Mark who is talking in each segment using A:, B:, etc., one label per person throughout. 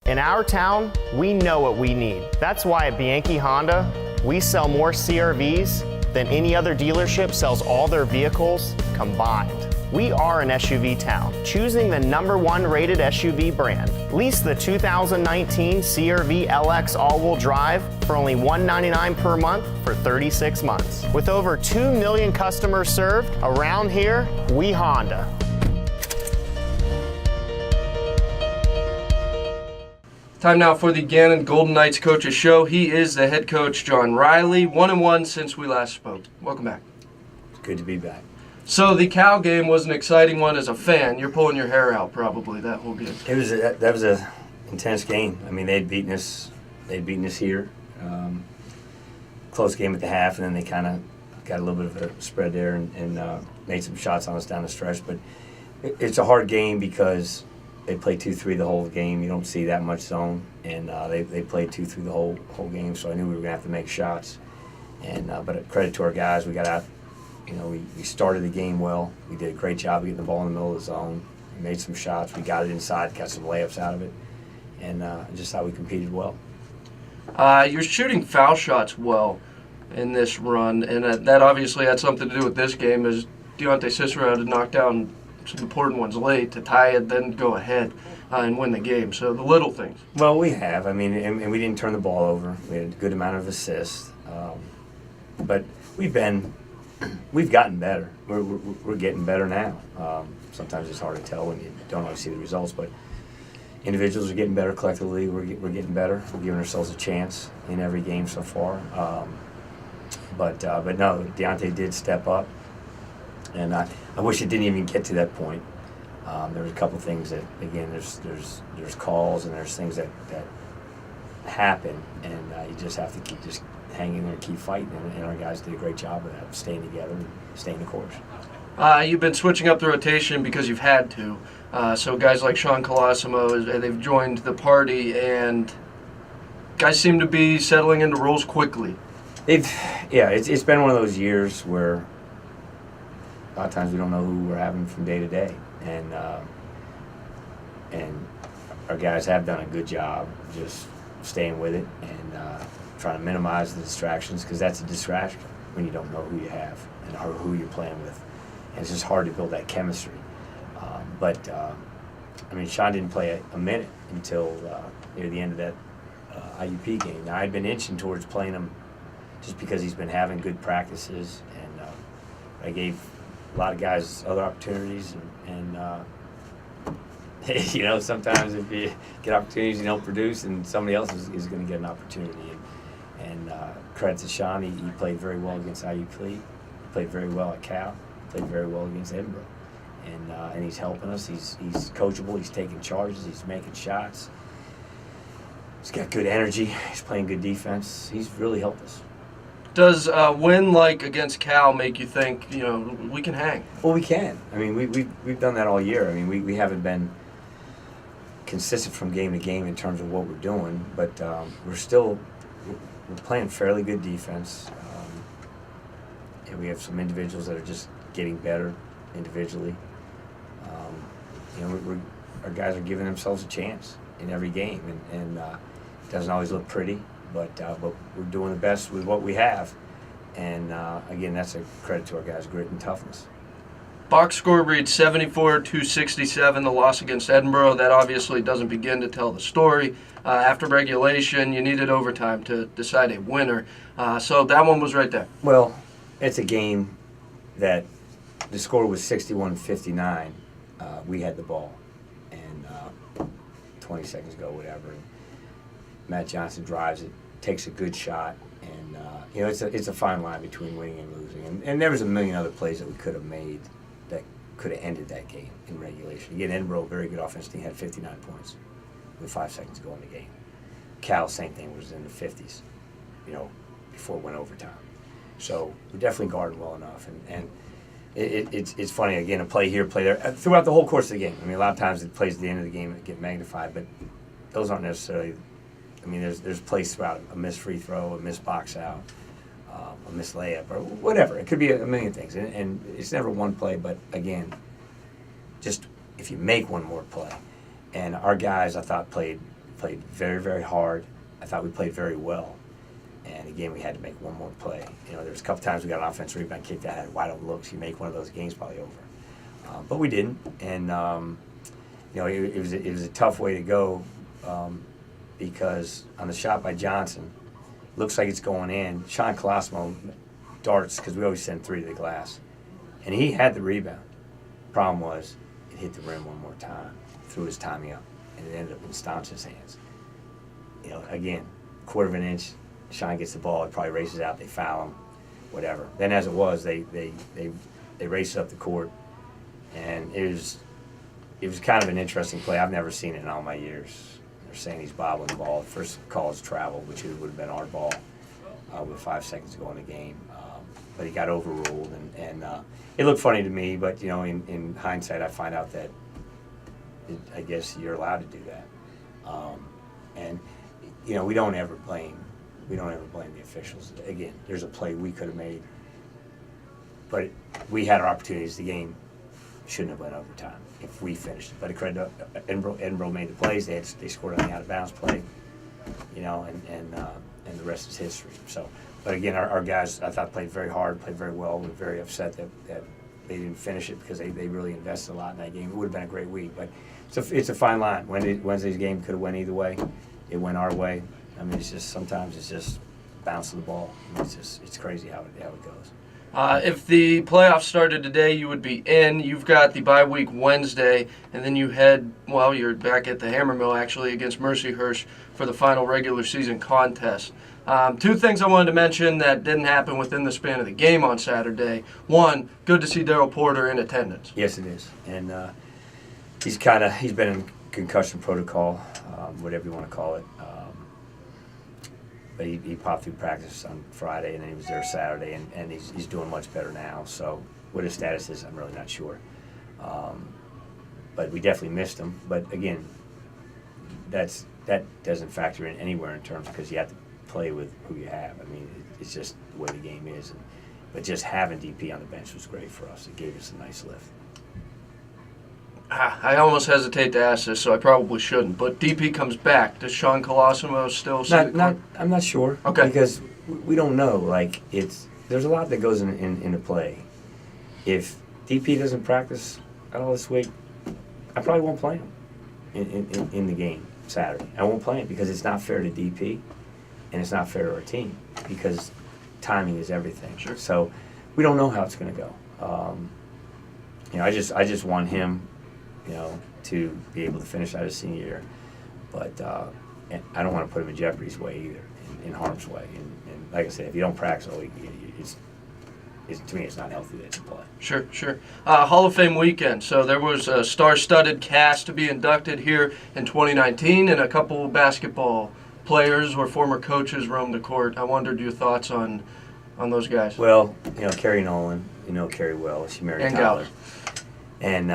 A: In our town, we know what we need. That's why at Bianchi Honda, we sell more CRVs than any other dealership sells all their vehicles combined. We are an SUV town, choosing the #1 rated SUV brand. Lease the 2019 CRV LX all-wheel drive for only $199 per month for 36 months. With over 2 million customers served, around here, we Honda.
B: Time now for the Gannon Golden Knights Coaches Show. He is the head coach, John Reilly, 1-1 since we last spoke. Welcome back.
C: It's good to be back.
B: So the Cal game was an exciting one as a fan. You're pulling your hair out probably that whole game.
C: That was a intense game. I mean, they'd beaten us here. Close game at the half, and then they kind of got a little bit of a spread there and made some shots on us down the stretch. But it's a hard game because they play 2-3 the whole game. You don't see that much zone, and they played 2-3 the whole game. So I knew we were gonna have to make shots. And but credit to our guys, we got out. You know, we started the game well. We did a great job of getting the ball in the middle of the zone. We made some shots. We got it inside, got some layups out of it, and just thought we competed well.
B: You're shooting foul shots well in this run, and that obviously had something to do with this game, as Deontay Cicero had to knock down some important ones late to tie it, then go ahead and win the game. So the little things.
C: Well, we have. I mean, and we didn't turn the ball over. We had a good amount of assists, but we've gotten better. We're getting better now. Sometimes it's hard to tell when you don't always see the results, but individuals are getting better collectively. We're getting better. We're giving ourselves a chance in every game so far. But no, Deontay did step up, and I wish it didn't even get to that point. There was a couple things that, again, there's calls and there's things that happen, and you just have to keep just hanging there and keep fighting. And our guys did a great job of that, staying together and staying the course.
B: You've been switching up the rotation because you've had to. So guys like Sean Colosimo, they've joined the party, and guys seem to be settling into roles quickly.
C: It's been one of those years where a lot of times we don't know who we're having from day to day, and our guys have done a good job just staying with it and trying to minimize the distractions, because that's a distraction when you don't know who you have and who you're playing with, and it's just hard to build that chemistry. I mean, Sean didn't play a minute until near the end of that IUP game. Now, I'd been inching towards playing him just because he's been having good practices, and I gave a lot of guys other opportunities, and you know, sometimes if you get opportunities you don't produce, and somebody else is going to get an opportunity. And credit to Sean, he played very well against IUP, he played very well at Cal, played very well against Edinburgh, and he's helping us. He's coachable, he's taking charges, he's making shots, he's got good energy, he's playing good defense. He's really helped us.
B: Does a win like against Cal make you think, you know, we can hang?
C: Well, we can. I mean, we've done that all year. I mean, we haven't been consistent from game to game in terms of what we're doing, but we're playing fairly good defense, and we have some individuals that are just getting better individually. You know, our guys are giving themselves a chance in every game, and it doesn't always look pretty, but we're doing the best with what we have, and again, that's a credit to our guys' grit and toughness.
B: Box score reads 74-67, the loss against Edinburgh. That obviously doesn't begin to tell the story. After regulation, you needed overtime to decide a winner. So that one was right there.
C: Well, it's a game that the score was 61-59. We had the ball, and 20 seconds ago, whatever. And Matt Johnson drives it, takes a good shot, and you know, it's a fine line between winning and losing. And there was a million other plays that we could have made that could have ended that game in regulation. Again, Edinburgh, very good offense team, had 59 points with 5 seconds to go in the game. Cal, same thing, was in the 50s, you know, before it went overtime. So we're definitely guarding well enough. And it's funny, again, a play here, play there, throughout the whole course of the game. I mean, a lot of times it plays at the end of the game that get magnified, but those aren't necessarily, I mean, there's plays throughout, a missed free throw, a missed box out, a missed layup, or whatever. It could be a million things, and it's never one play, but again, just if you make one more play. And our guys, I thought, played played very, very hard. I thought we played very well. And again, we had to make one more play. There was a couple times we got an offensive rebound kick that had wide open looks. You make one of those, game's probably over. But we didn't. And it was a tough way to go because on the shot by Johnson, looks like it's going in. Sean Colosimo darts, because we always send 3 to the glass. And he had the rebound. Problem was, it hit the rim one more time, threw his timing up, and it ended up in Staunch's hands. Again, quarter of an inch, Sean gets the ball, it probably races out, they foul him, whatever. Then as it was, they raced up the court, and it was kind of an interesting play. I've never seen it in all my years. They're saying he's bobbling the ball. First call is travel, which would have been our ball with 5 seconds to go in the game. But he got overruled, and it looked funny to me. But in hindsight, I find out that I guess you're allowed to do that. And we don't ever blame the officials. Again, there's a play we could have made, but we had our opportunities. The game shouldn't have went overtime if we finished it. But a credit to Edinburgh made the plays. They scored on the out of bounds play, and the rest is history. So. But again, our guys, I thought, played very hard, played very well. We were very upset that they didn't finish it because they really invested a lot in that game. It would have been a great week, but it's a fine line. Wednesday's game could have went either way. It went our way. I mean, sometimes it's just bouncing the ball. I mean, it's crazy how it goes.
B: If the playoffs started today, you would be in. You've got the bye week Wednesday, and then you're back at the Hammer Mill, actually, against Mercyhurst for the final regular season contest. 2 things I wanted to mention that didn't happen within the span of the game on Saturday. 1, good to see Daryl Porter in attendance.
C: Yes, it is. And he's been in concussion protocol, whatever you want to call it. But he popped through practice on Friday, and then he was there Saturday, and he's doing much better now. So what his status is, I'm really not sure. But we definitely missed him. But again, that doesn't factor in anywhere in terms, because you have to play with who you have. I mean, it's just the way the game is. But just having DP on the bench was great for us. It gave us a nice lift.
B: I almost hesitate to ask this, so I probably shouldn't. But DP comes back. Does Sean Colosimo still see
C: I'm not sure.
B: Okay.
C: Because we don't know. There's a lot that goes into play. If DP doesn't practice at all this week, I probably won't play him in the game Saturday. I won't play him because it's not fair to DP. And it's not fair to our team because timing is everything.
B: Sure.
C: So we don't know how it's going to go. I just want him, to be able to finish out his senior year. But and I don't want to put him in jeopardy's way either, in harm's way. And like I said, if you don't practice all week, to me, it's not healthy to play.
B: Sure. Hall of Fame weekend. So there was a star-studded cast to be inducted here in 2019, and a couple basketball players or former coaches roamed the court. I wondered your thoughts on those guys.
C: Well, Carrie Nolan, Carrie well. She married Tyler. And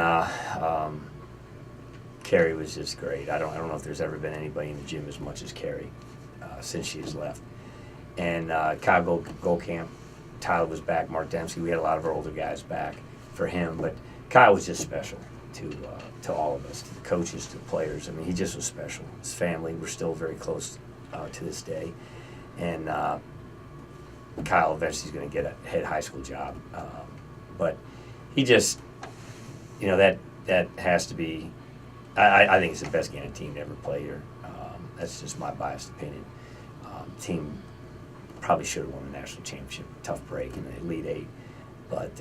C: Carrie was just great. I don't know if there's ever been anybody in the gym as much as Carrie since she has left. And Kyle Goldcamp, Tyler was back, Mark Dempsey. We had a lot of our older guys back for him, but Kyle was just special to all of us, to the coaches, to the players. I mean, he just was special. His family, we're still very close to this day. And Kyle eventually is going to get a head high school job. But he just, that has to be, I think it's the best Gannon team to ever play here. That's just my biased opinion. Team probably should have won the national championship. Tough break in the Elite Eight. But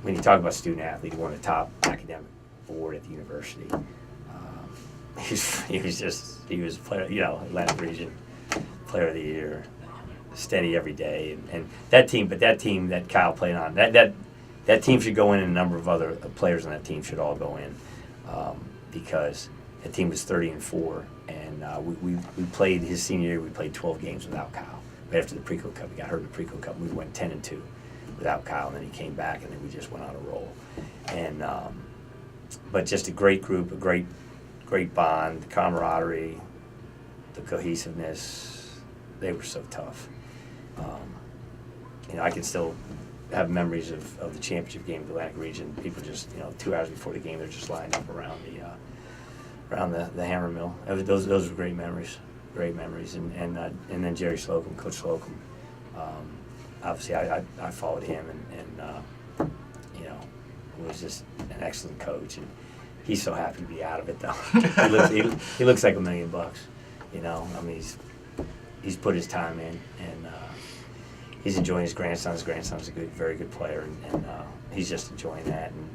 C: when you talk about student athlete, he won the top academic award at the university. He was a player, Atlantic Region Player of the Year, steady every day, and that team that Kyle played on, that team should go in, and a number of other players on that team should all go in, because that team was 30-4, and we played his senior year. We played 12 games without Kyle. Right after the Porreco Cup, he got hurt in the Porreco Cup. We went 10-2 without Kyle, and then he came back, and then we just went on a roll. And but just a great group, a great bond, the camaraderie, the cohesiveness. They were so tough. I can still have memories of the championship game of the Atlantic Region. People just, 2 hours before the game, they're just lined up around around the Hammer Mill. Those were great memories, and then Jerry Slocum, Coach Slocum. Obviously, I followed him, and you know, was just an excellent coach, and he's so happy to be out of it though. he looks like $1 million, you know. I mean, he's put his time in, and he's enjoying his grandson. His grandson's a very good player, and he's just enjoying that, and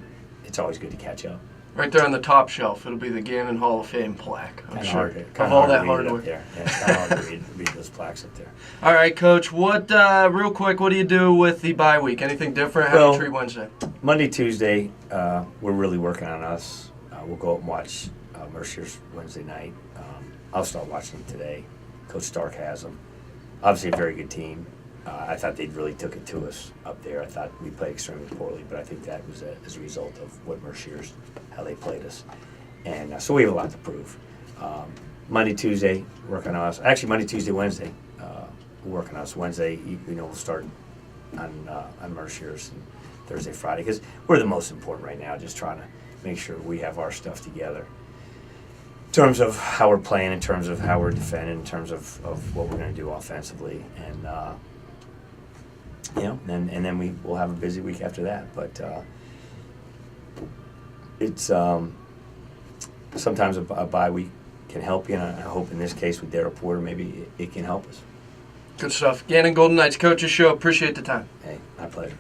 C: it's always good to catch up.
B: Right there on the top shelf, it'll be the Gannon Hall of Fame plaque. I'm sure.
C: Of all that hard work. Yeah, it's kind of hard to read those plaques up there.
B: All right, Coach. What real quick? What do you do with the bye week? Anything different? How do you treat Wednesday?
C: Monday, Tuesday, we're really working on us. We'll go out and watch Mercyhurst Wednesday night. I'll start watching them today. Coach Stark has them. Obviously, a very good team. I thought they really took it to us up there. I thought we played extremely poorly, but I think that was as a result of what Mercyhurst, how they played us. And so we have a lot to prove. Monday, Tuesday, working on us. Actually, Monday, Tuesday, Wednesday, we're working on us. Wednesday, we'll start on Mercyhurst, and Thursday, Friday, because we're the most important right now, just trying to make sure we have our stuff together. In terms of how we're playing, in terms of how we're defending, in terms of what we're going to do offensively, and and then we will have a busy week after that. But it's sometimes a bye week can help you, and I hope in this case with Darryl Porter, maybe it can help us.
B: Good stuff. Gannon Golden Knights Coaches Show. Appreciate the time.
C: Hey, my pleasure.